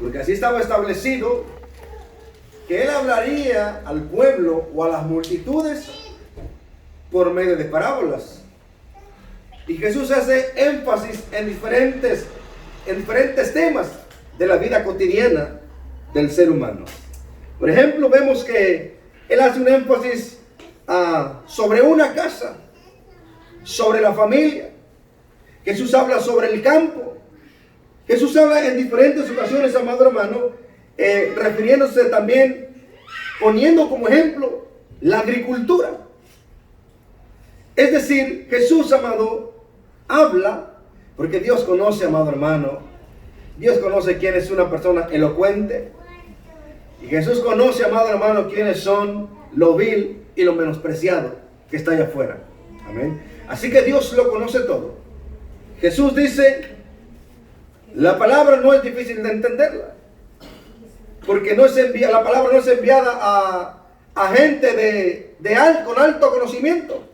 Porque así estaba establecido que Él hablaría al pueblo o a las multitudes por medio de parábolas. Y Jesús hace énfasis en diferentes temas de la vida cotidiana del ser humano. Por ejemplo, vemos que Él hace un énfasis sobre una casa, sobre la familia. Jesús habla sobre el campo. Jesús habla en diferentes ocasiones, amado hermano, refiriéndose también, poniendo como ejemplo la agricultura. Es decir, Jesús, amado, habla, porque Dios conoce, amado hermano, Dios conoce quién es una persona elocuente. Y Jesús conoce, amado hermano, quiénes son lo vil y lo menospreciado que está allá afuera. Amén. Así que Dios lo conoce todo. Jesús dice, la palabra no es difícil de entenderla, porque la palabra no es enviada a gente con alto conocimiento.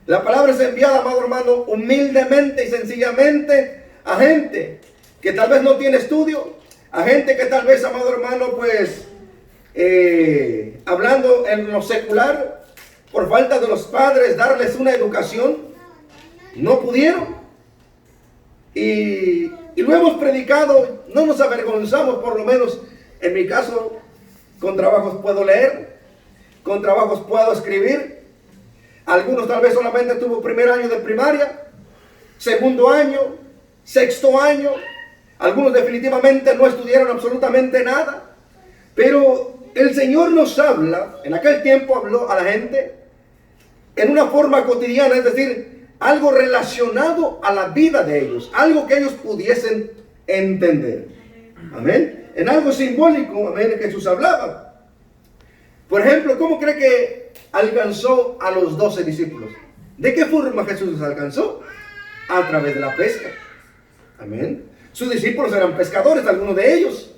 La palabra es enviada, amado hermano, humildemente y sencillamente a gente que tal vez no tiene estudio, a gente que tal vez, amado hermano, pues hablando en lo secular, por falta de los padres darles una educación, no pudieron. Y lo hemos predicado, no nos avergonzamos, por lo menos en mi caso, con trabajos puedo leer, con trabajos puedo escribir. Algunos tal vez solamente tuvo primer año de primaria, segundo año, sexto año. Algunos definitivamente no estudiaron absolutamente nada. Pero el Señor nos habla, en aquel tiempo habló a la gente en una forma cotidiana, es decir, algo relacionado a la vida de ellos, algo que ellos pudiesen entender. Amén. En algo simbólico, amén, Jesús hablaba. Por ejemplo, ¿cómo cree que alcanzó a los 12 discípulos? ¿De qué forma Jesús los alcanzó? A través de la pesca. Amén. Sus discípulos eran pescadores, algunos de ellos.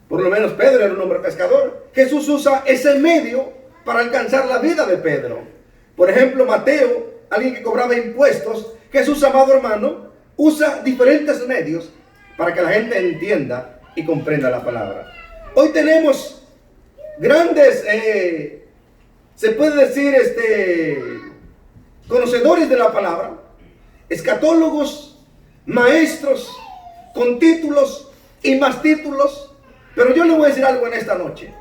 Por lo menos Pedro era un hombre pescador. Jesús usa ese medio para alcanzar la vida de Pedro. Por ejemplo, Mateo, alguien que cobraba impuestos. Jesús, amado hermano, usa diferentes medios para que la gente entienda y comprenda la palabra. Hoy tenemos grandes, se puede decir, conocedores de la palabra, escatólogos, maestros, con títulos y más títulos. Pero yo le voy a decir algo en esta noche.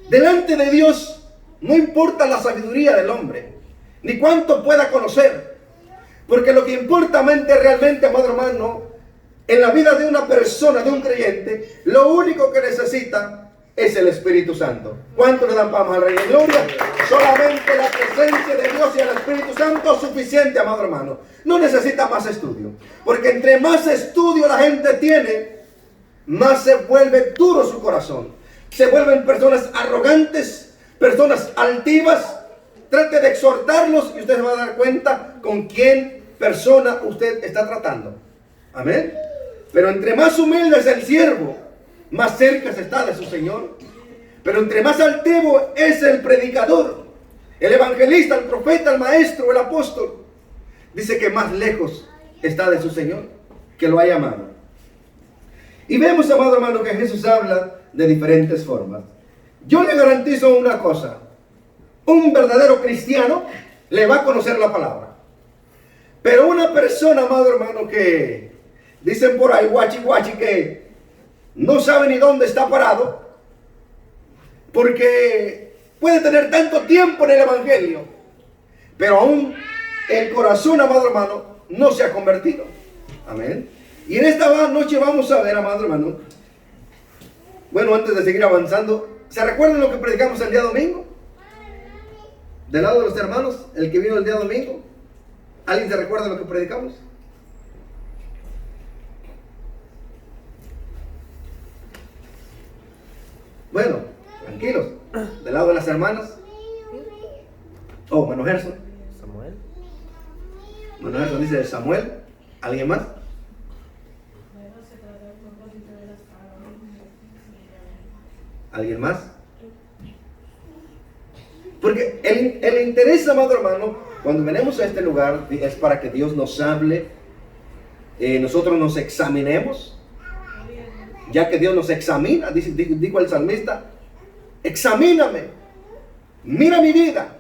Delante de Dios no importa la sabiduría del hombre, ni cuánto pueda conocer, porque lo que importa realmente, amado hermano, en la vida de una persona, de un creyente, lo único que necesita es el Espíritu Santo. ¿Cuánto le dan palmas al Rey de Gloria? Solamente la presencia de Dios y el Espíritu Santo es suficiente, amado hermano. No necesita más estudio, porque entre más estudio la gente tiene, más se vuelve duro su corazón. Se vuelven personas arrogantes, personas altivas. Trate de exhortarlos y usted se va a dar cuenta con quién persona usted está tratando. Amén. Pero entre más humilde es el siervo, más cerca se está de su Señor. Pero entre más altivo es el predicador, el evangelista, el profeta, el maestro, el apóstol, dice que más lejos está de su Señor, que lo ha llamado. Y vemos, amado hermano, que Jesús habla de diferentes formas. Yo le garantizo una cosa: un verdadero cristiano le va a conocer la palabra. Pero una persona, amado hermano, que dicen por ahí, guachi guachi, que no sabe ni dónde está parado, porque puede tener tanto tiempo en el evangelio, pero aún el corazón, amado hermano, no se ha convertido. Amén. Y en esta noche vamos a ver, amado hermano, bueno, antes de seguir avanzando, ¿se recuerdan lo que predicamos el día domingo? Del lado de los hermanos, el que vino el día domingo. ¿Alguien se recuerda lo que predicamos? Bueno, tranquilos. Del lado de las hermanas. Oh, bueno, Gerson. Samuel. Bueno, Gerson dice Samuel. ¿Alguien más? ¿Alguien más? Porque el interés, amado hermano, cuando venimos a este lugar, es para que Dios nos hable, nosotros nos examinemos. ya que Dios nos examina, dijo el salmista, examíname, mira mi vida,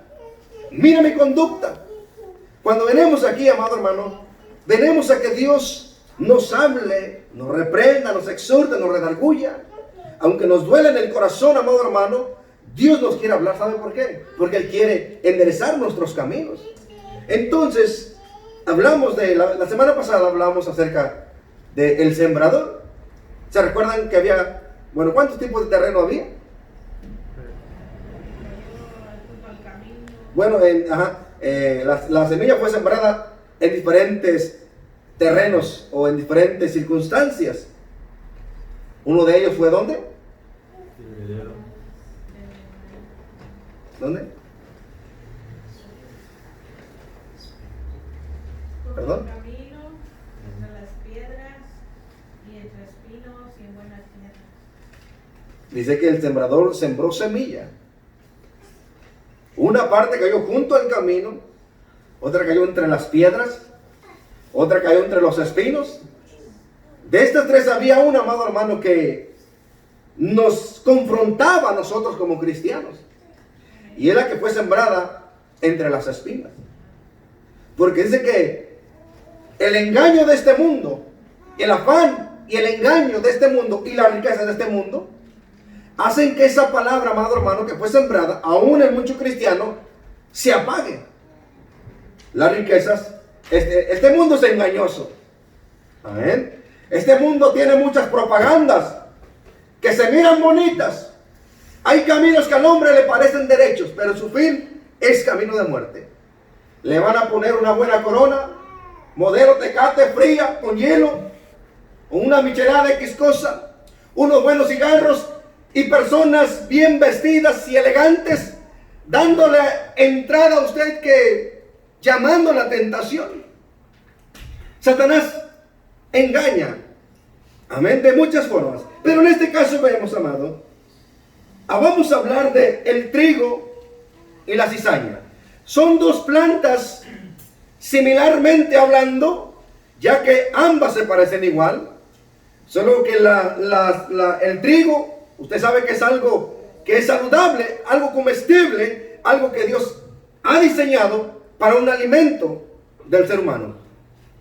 mira mi conducta. Cuando venimos aquí, amado hermano, venimos a que Dios nos hable, nos reprenda, nos exhorte, nos redarguya. Aunque nos duele en el corazón, amado hermano, Dios nos quiere hablar. ¿Sabe por qué? Porque Él quiere enderezar nuestros caminos. Entonces, hablamos de, la semana pasada hablamos acerca del sembrador. ¿Se recuerdan que había, bueno, cuántos tipos de terreno había? Bueno, la semilla fue sembrada en diferentes terrenos o en diferentes circunstancias. Uno de ellos fue ¿dónde? ¿Dónde? ¿Perdón? Por el camino, entre las piedras y entre espinos y en buenas tierras. Dice que el sembrador sembró semilla. Una parte cayó junto al camino, otra cayó entre las piedras, otra cayó entre los espinos. De estas tres había una, amado hermano, que nos confrontaba a nosotros como cristianos. Y es la que fue sembrada entre las espinas. Porque dice que el engaño de este mundo, el afán y el engaño de este mundo y la riqueza de este mundo hacen que esa palabra, amado hermano, que fue sembrada, aún en muchos cristianos, se apague. Las riquezas, este mundo es engañoso. Amén. Este mundo tiene muchas propagandas que se miran bonitas. Hay caminos que al hombre le parecen derechos, pero su fin es camino de muerte. Le van a poner una buena corona, modelo Tecate fría con hielo, una michelada X cosa, unos buenos cigarros y personas bien vestidas y elegantes, dándole entrada a usted, que llamando la tentación. Satanás engaña, amén, de muchas formas. Pero en este caso vemos, amado, vamos a hablar de el trigo y la cizaña. Son dos plantas similarmente hablando, ya que ambas se parecen igual, solo que el trigo, usted sabe que es algo que es saludable, algo comestible, algo que Dios ha diseñado para un alimento del ser humano.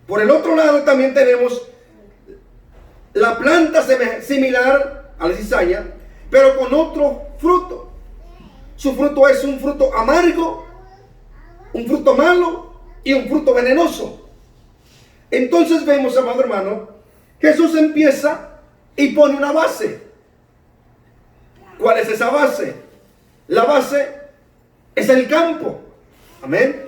Por el otro lado también tenemos la planta similar a la cizaña, pero con otro fruto. Su fruto es un fruto amargo, un fruto malo y un fruto venenoso. Entonces vemos, amado hermano, Jesús empieza y pone una base. ¿Cuál es esa base? La base es el campo. Amén.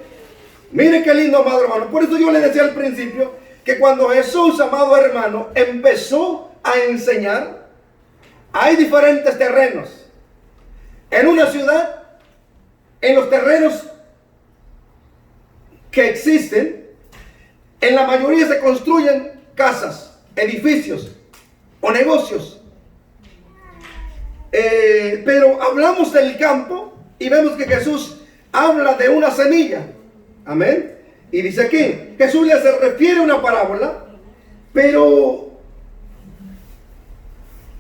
Mire qué lindo, amado hermano. Por eso yo le decía al principio que cuando Jesús, amado hermano, empezó a enseñar, hay diferentes terrenos. En una ciudad, en los terrenos que existen, en la mayoría se construyen casas, edificios o negocios. Pero hablamos del campo y vemos que Jesús habla de una semilla. Amén. Y dice aquí, Jesús le se refiere a una parábola, pero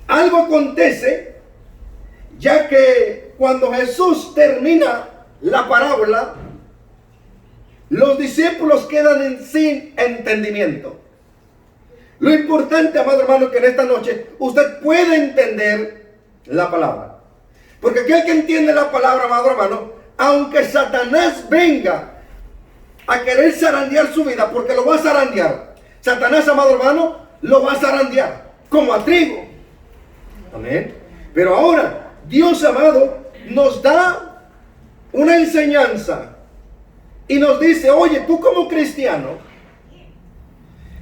algo acontece, ya que cuando Jesús termina la parábola, los discípulos quedan sin entendimiento. Lo importante, amado hermano, que en esta noche usted puede entender la palabra. Porque aquel que entiende la palabra, amado hermano, aunque Satanás venga a querer zarandear su vida, porque lo va a zarandear. Satanás, amado hermano, lo va a zarandear como a trigo. Amén. Pero ahora, Dios, amado, nos da una enseñanza y nos dice: oye, tú como cristiano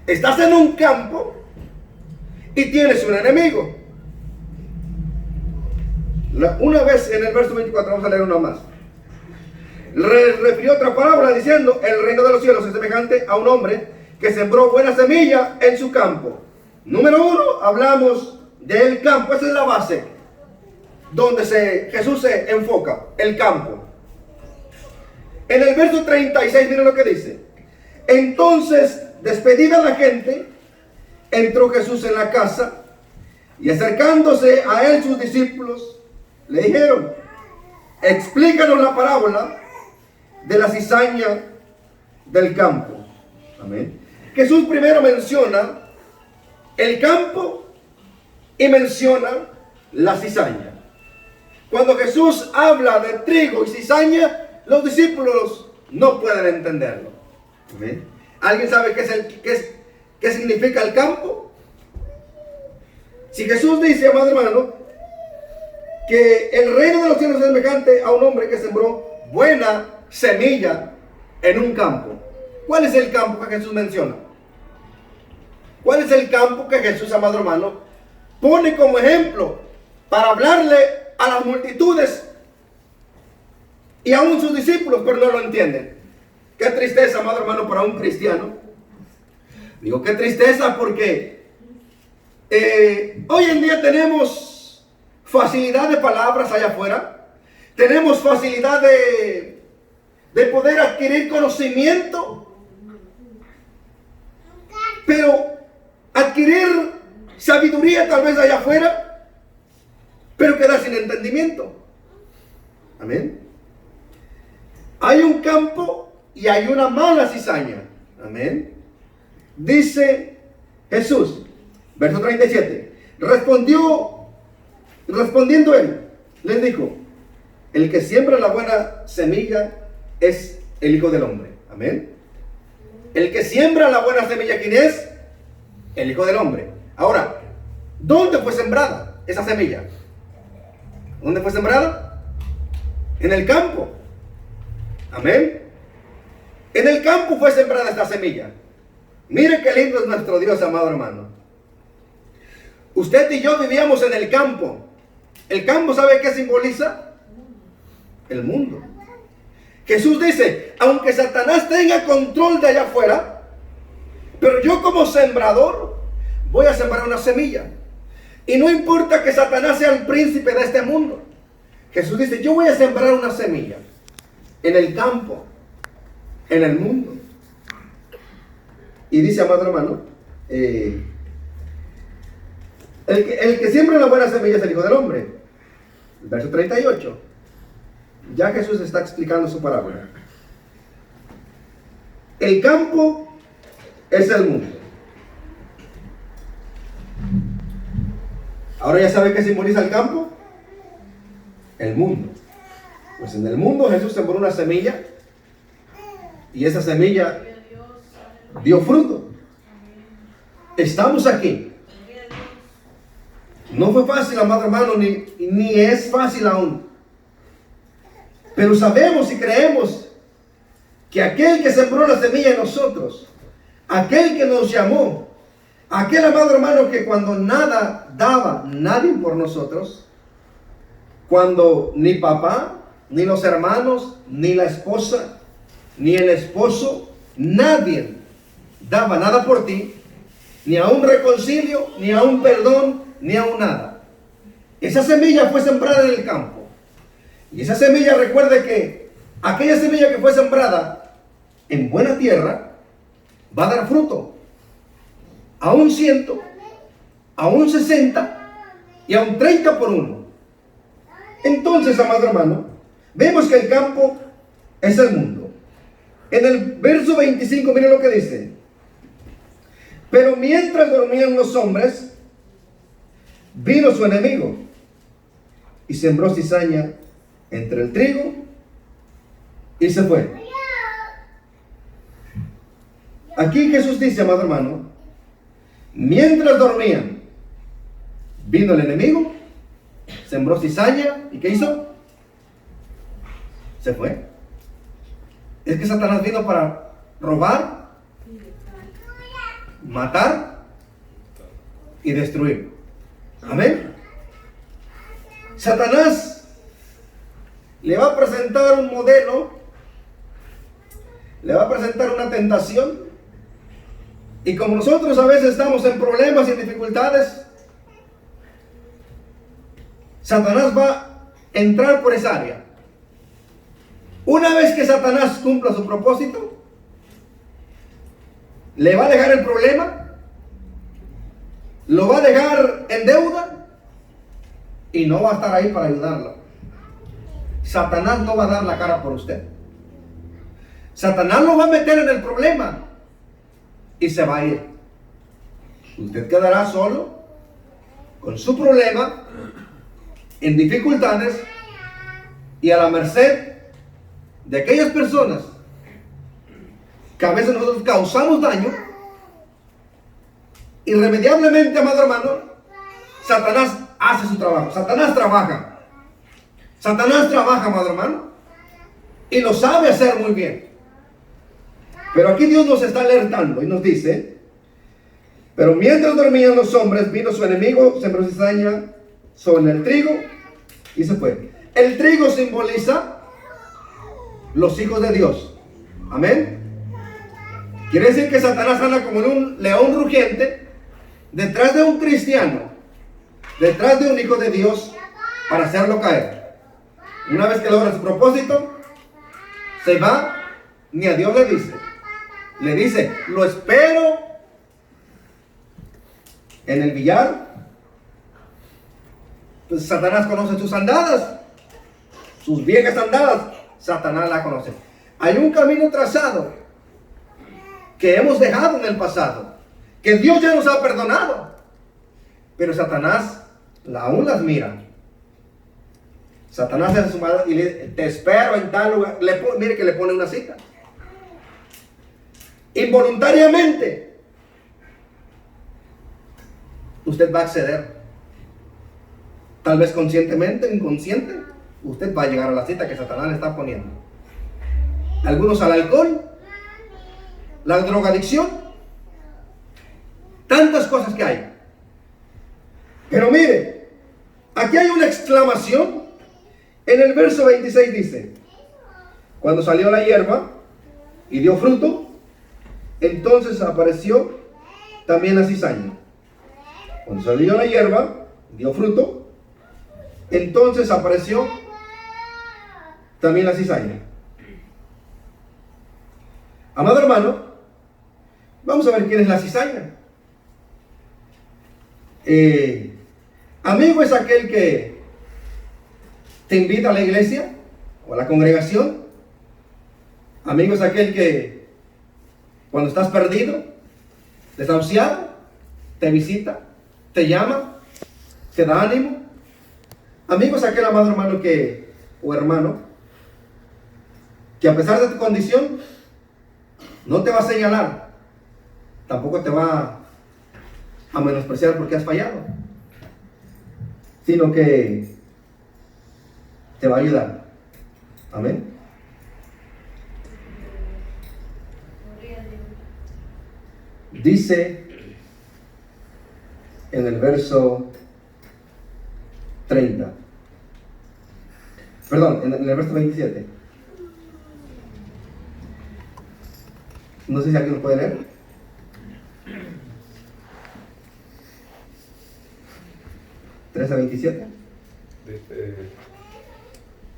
estás en un campo y tienes un enemigo. Una vez en el verso 24, vamos a leer una más. Refirió otra parábola diciendo: el reino de los cielos es semejante a un hombre que sembró buena semilla en su campo. Número 1, hablamos del campo. Esa es la base donde Jesús se enfoca, el campo. En el verso 36, miren lo que dice: entonces, despedida la gente, entró Jesús en la casa Y acercándose a él sus discípulos, le dijeron: explícanos la parábola de la cizaña del campo. Amén. Jesús primero menciona el campo y menciona la cizaña. Cuando Jesús habla de trigo y cizaña, los discípulos no pueden entenderlo. Amén. ¿Alguien sabe qué significa el campo? Si Jesús dice, amado hermano, que el reino de los cielos es semejante a un hombre que sembró buena semilla en un campo. ¿Cuál es el campo que Jesús menciona? ¿Cuál es el campo que Jesús, amado hermano, pone como ejemplo para hablarle a las multitudes y aún sus discípulos, pero no lo entienden? Qué tristeza, amado hermano, para un cristiano. Digo, qué tristeza porque hoy en día tenemos facilidad de palabras allá afuera. Tenemos facilidad de poder adquirir conocimiento. Pero adquirir sabiduría tal vez allá afuera, pero quedar sin entendimiento. Amén. Hay un campo y hay una mala cizaña. Amén. Dice Jesús, verso 37. Respondiendo él, les dijo: el que siembra la buena semilla es el Hijo del Hombre. Amén. El que siembra la buena semilla, ¿quién es? El Hijo del Hombre. Ahora, ¿dónde fue sembrada esa semilla? ¿Dónde fue sembrada? En el campo. Amén. En el campo fue sembrada esta semilla. Mire qué lindo es nuestro Dios, amado hermano. Usted y yo vivíamos en el campo. El campo, ¿sabe qué simboliza? El mundo. Jesús dice: aunque Satanás tenga control de allá afuera, pero yo como sembrador voy a sembrar una semilla. Y no importa que Satanás sea el príncipe de este mundo. Jesús dice: yo voy a sembrar una semilla en el campo, en el mundo. Y dice, amado hermano, el que siembra la buena semilla es el Hijo del Hombre. Verso 38. Ya Jesús está explicando su parábola. El campo es el mundo. Ahora ya sabe qué simboliza el campo. El mundo. Pues en el mundo Jesús sembró una semilla y esa semilla dio fruto. Estamos aquí. No fue fácil, amado hermano, ni es fácil aún. Pero sabemos y creemos que aquel que sembró la semilla en nosotros, aquel que nos llamó, aquel amado hermano que cuando nada daba nadie por nosotros, cuando ni papá, ni los hermanos, ni la esposa, ni el esposo, nadie daba nada por ti, ni a un reconcilio, ni a un perdón, ni a un nada. Esa semilla fue sembrada en el campo. Y esa semilla, recuerde que aquella semilla que fue sembrada en buena tierra va a dar fruto. A un 100, a un 60 y a un 30 por uno. Entonces, amado hermano, vemos que el campo es el mundo. En el verso 25, miren lo que dice. Pero mientras dormían los hombres, vino su enemigo y sembró cizaña entre el trigo y se fue. Aquí Jesús dice, amado hermano, mientras dormían, vino el enemigo, sembró cizaña y ¿qué hizo? Se fue. Es que Satanás vino para robar, matar y destruir. Amén. Satanás le va a presentar un modelo, le va a presentar una tentación, y como nosotros a veces estamos en problemas y en dificultades, Satanás va a entrar por esa área. Una vez que Satanás cumpla su propósito, le va a dejar el problema, lo va a dejar en deuda, y no va a estar ahí para ayudarlo. Satanás no va a dar la cara por usted. Satanás lo va a meter en el problema y se va a ir. Usted quedará solo con su problema, en dificultades y a la merced de aquellas personas que a veces nosotros causamos daño. Irremediablemente, amado hermano, Satanás hace su trabajo. Satanás trabaja, amado hermano, y lo sabe hacer muy bien. Pero aquí Dios nos está alertando y nos dice: pero mientras dormían los hombres, vino su enemigo, sembró cizaña sobre el trigo y se fue. El trigo simboliza los hijos de Dios. Amén. Quiere decir que Satanás anda como un león rugiente detrás de un cristiano, detrás de un hijo de Dios, para hacerlo caer. Una vez que logra su propósito, se va, ni a Dios le dice. Le dice: lo espero en el billar. Pues Satanás conoce sus andadas, sus viejas andadas. Satanás la conoce. Hay un camino trazado que hemos dejado en el pasado, que Dios ya nos ha perdonado, pero Satanás aún las mira. Satanás hace su maldad y le dice: te espero en tal lugar. Mire que le pone una cita. Involuntariamente usted va a acceder. Tal vez conscientemente, inconsciente, usted va a llegar a la cita que Satanás le está poniendo. Algunos al alcohol, la drogadicción, tantas cosas que hay. Pero mire, aquí hay una exclamación. En el verso 26 dice: cuando salió la hierba y dio fruto, entonces apareció también la cizaña. Cuando salió la hierba, dio fruto, entonces apareció también la cizaña. Amado hermano, vamos a ver quién es la cizaña. Amigo es aquel que te invita a la iglesia o a la congregación. Amigo es aquel que cuando estás perdido, desahuciado, te visita, te llama, te da ánimo. Amigo es aquel, amado hermano, o hermano, que a pesar de tu condición no te va a señalar, tampoco te va a menospreciar porque has fallado, sino que te va a ayudar. Amén. Dice en el verso 30, perdón, en el verso 27. No sé si alguien lo puede leer. ¿13:27? Dice,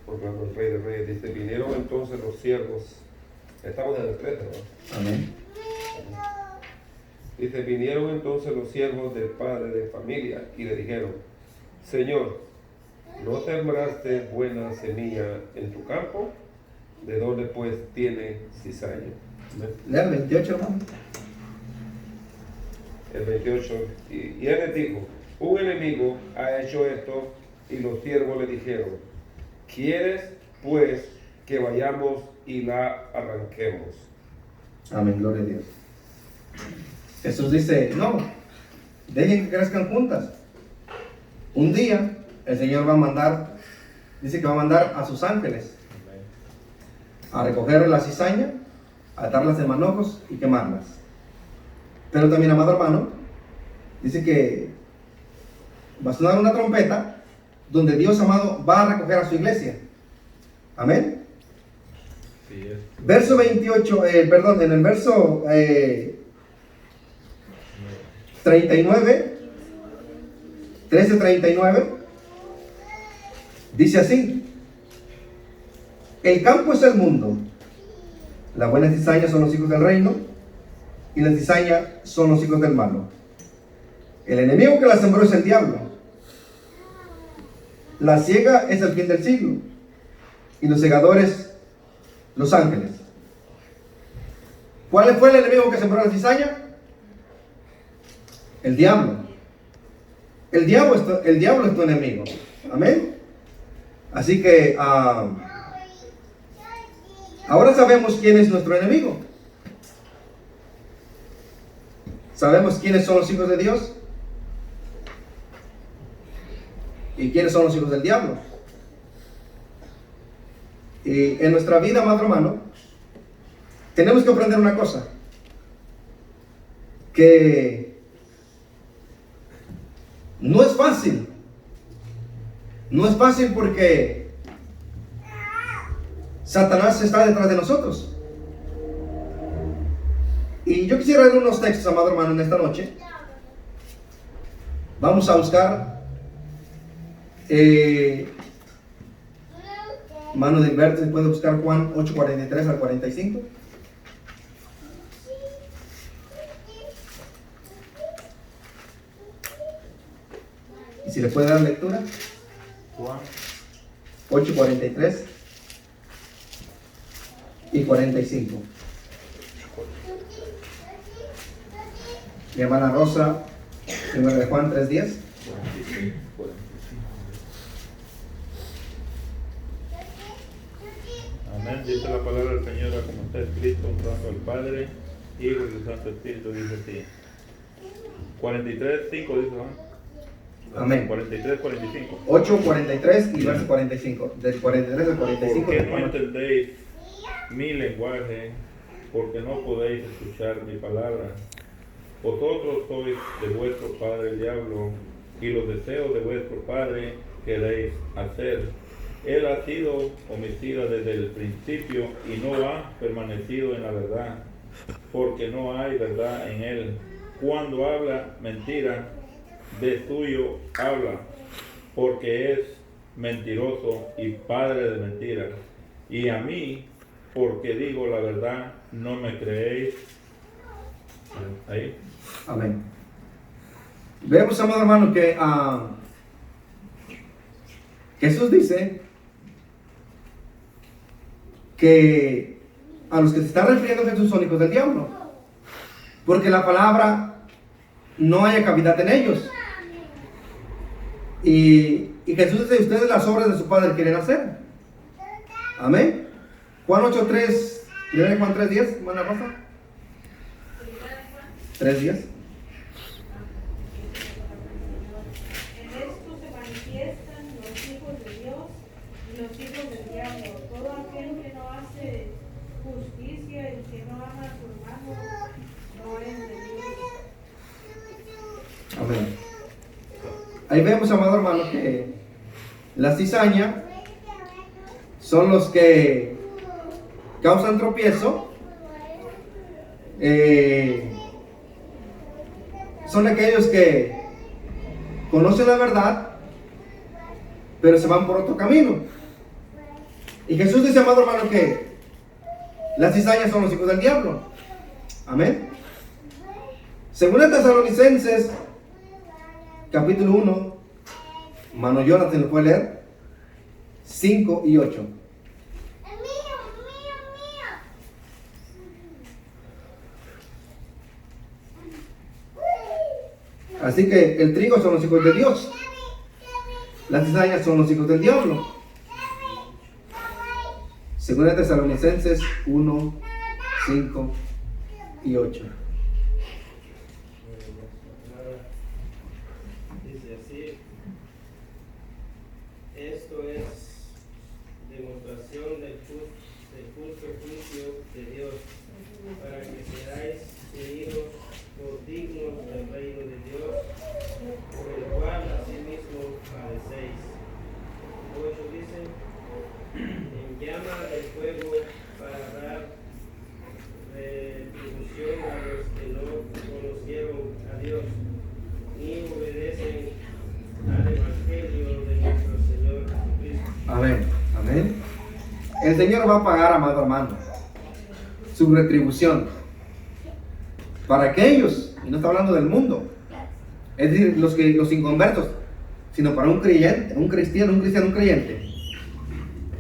por el Rey de Reyes, dice: vinieron entonces los siervos. Estamos en el 13, ¿no? Amén. Dice: vinieron entonces los siervos del padre de familia y le dijeron: Señor, ¿no sembraste buena semilla en tu campo? ¿De dónde pues tiene cizaña? Lea el 28, hermano. El 28, y él les dijo: un enemigo ha hecho esto. Y los siervos le dijeron: ¿quieres pues que vayamos y la arranquemos? Amén, gloria a Dios. Jesús dice: no, dejen que crezcan juntas. Un día el Señor va a mandar, dice que va a mandar a sus ángeles a recoger la cizaña, a atarlas en manojos y quemarlas. Pero también, amado hermano, dice que va a sonar una trompeta donde Dios, amado, va a recoger a su iglesia. Amén. Sí, es. Verso 28, perdón, en el verso 39, 13:39, dice así: el campo es el mundo, la buena cizaña son los hijos del reino, y la cizaña son los hijos del malo. El enemigo que la sembró es el diablo. La siega es el fin del siglo. Y los segadores, los ángeles. ¿Cuál fue el enemigo que sembró la cizaña? El diablo. El diablo es tu enemigo. Amén. Así que ahora sabemos quién es nuestro enemigo. ¿Sabemos quiénes son los hijos de Dios? ¿Y quiénes son los hijos del diablo? Y en nuestra vida, amado hermano, tenemos que aprender una cosa. Que no es fácil. No es fácil porque Satanás está detrás de nosotros. Y yo quisiera leer unos textos, amado hermano, en esta noche. Vamos a buscar mano de Hilberto, se puede buscar Juan 8:43 al 45. Y si le puede dar lectura. Juan 8:43 y 45. Mi hermana Rosa, 1 de Juan 3:10. Amén. Dice la palabra del Señor como está escrito, honrando al Padre, Hijo y el Santo Espíritu, dice así. 43:5 dice, ¿no? Amén. 43:45. 8:43 y verso 45. Del 43 al 45. ¿Por qué no entendéis mi lenguaje? Porque no podéis escuchar mi palabra. Vosotros sois de vuestro padre el diablo, y los deseos de vuestro padre queréis hacer. Él ha sido homicida desde el principio y no ha permanecido en la verdad, porque no hay verdad en él. Cuando habla mentira, de suyo habla, porque es mentiroso y padre de mentiras. Y a mí, porque digo la verdad, no me creéis. Ahí. Amén. Vemos, amado hermano, que Jesús dice que a los que se está refiriendo Jesús son hijos del diablo, porque la palabra no haya cavidad en ellos. Y Jesús dice: ustedes las obras de su Padre quieren hacer. Amén. Juan 8:3, 1 Juan 3:10, hermana Rosa. 3:10. En esto se manifiestan los hijos de Dios y los hijos del diablo. Todo aquel que no hace justicia y que no ama a su hermano no es de Dios. Amén. Ahí vemos, amado hermano, que la cizaña son los que causan tropiezo. Son aquellos que conocen la verdad, pero se van por otro camino. Y Jesús dice, amado hermano, que las cizañas son los hijos del diablo. Amén. Según el Tesalonicenses, capítulo 1, hermano Jonathan lo puede leer, 5 y 8. Así que el trigo son los hijos de Dios, las cizañas son los hijos del diablo. Según el Tesalonicenses 1, 5 y 8. Dice así: esto es demostración del justo juicio de Dios, para que seáis seguidos por dignos del reino de Dios, por el cual asimismo padecéis. 8 dice: en llama de fuego, para dar retribución a los que no conocieron a Dios, ni obedecen al Evangelio de nuestro Señor Jesucristo. Amén, amén. El Señor va a pagar, amado hermano, su retribución para aquellos, y no está hablando del mundo, es decir, los inconversos. sino para un creyente, un cristiano, un creyente.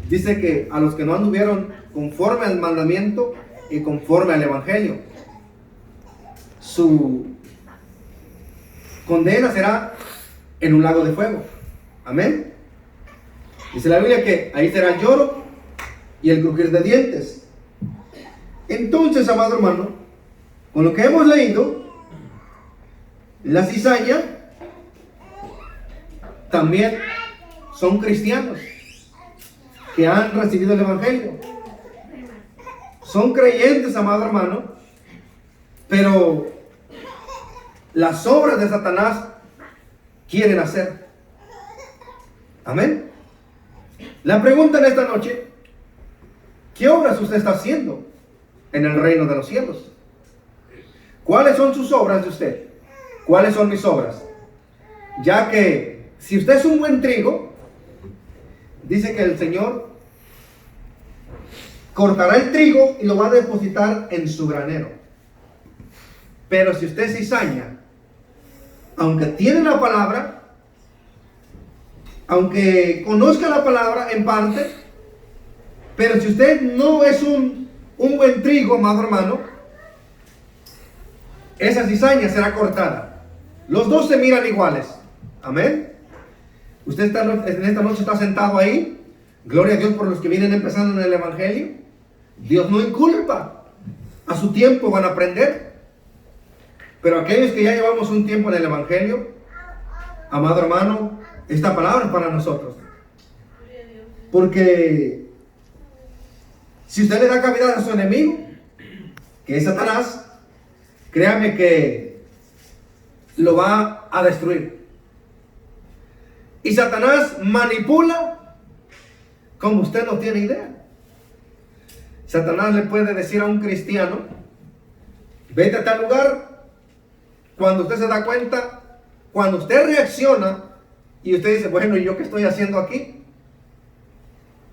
Dice que a los que no anduvieron conforme al mandamiento y conforme al evangelio, su condena será en un lago de fuego. Amén. Dice la Biblia que ahí será el lloro y el crujir de dientes. Entonces, amado hermano, con lo que hemos leído, la cizaña también son cristianos que han recibido el evangelio. Son creyentes, amado hermano, pero las obras de Satanás quieren hacer. Amén. La pregunta en esta noche: ¿qué obras usted está haciendo en el reino de los cielos? ¿Cuáles son sus obras de usted? ¿Cuáles son mis obras? Ya que si usted es un buen trigo, dice que el Señor cortará el trigo y lo va a depositar en su granero. Pero si usted es cizaña, aunque tiene la palabra, aunque conozca la palabra en parte, pero si usted no es un buen trigo, amado hermano, esa cizaña será cortada. Los dos se miran iguales. Amén. Usted en esta noche está sentado ahí. Gloria a Dios por los que vienen empezando en el evangelio. Dios no inculpa. A su tiempo van a aprender. Pero aquellos que ya llevamos un tiempo en el evangelio, amado hermano, esta palabra es para nosotros. Porque si usted le da cabida a su enemigo, que es Satanás, créame que lo va a destruir. Y Satanás manipula como usted no tiene idea. Satanás le puede decir a un cristiano: vete a tal lugar. Cuando usted se da cuenta, cuando usted reacciona y usted dice: bueno, ¿y yo qué estoy haciendo aquí?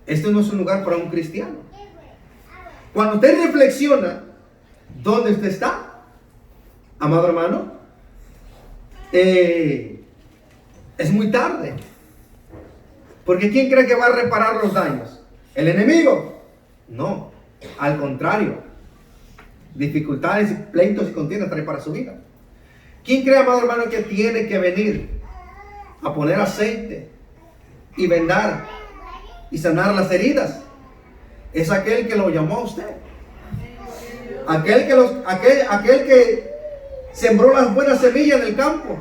Este no es un lugar para un cristiano. Cuando usted reflexiona dónde usted está, amado hermano, es muy tarde. Porque ¿quién cree que va a reparar los daños? ¿El enemigo? No, al contrario. Dificultades, pleitos y contiendas trae para su vida. ¿Quién cree, amado hermano, que tiene que venir a poner aceite y vendar y sanar las heridas? Es aquel que lo llamó a usted. Aquel que sembró las buenas semillas en el campo.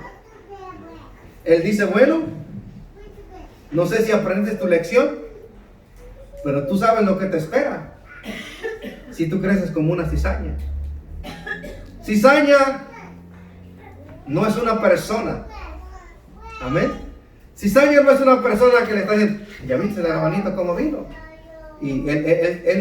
Él dice: bueno, no sé si aprendes tu lección, pero tú sabes lo que te espera si tú creces como una cizaña. Cizaña no es una persona. Amén. Cizaña no es una persona que le está diciendo: ya viste el hermanito cómo vino. Y él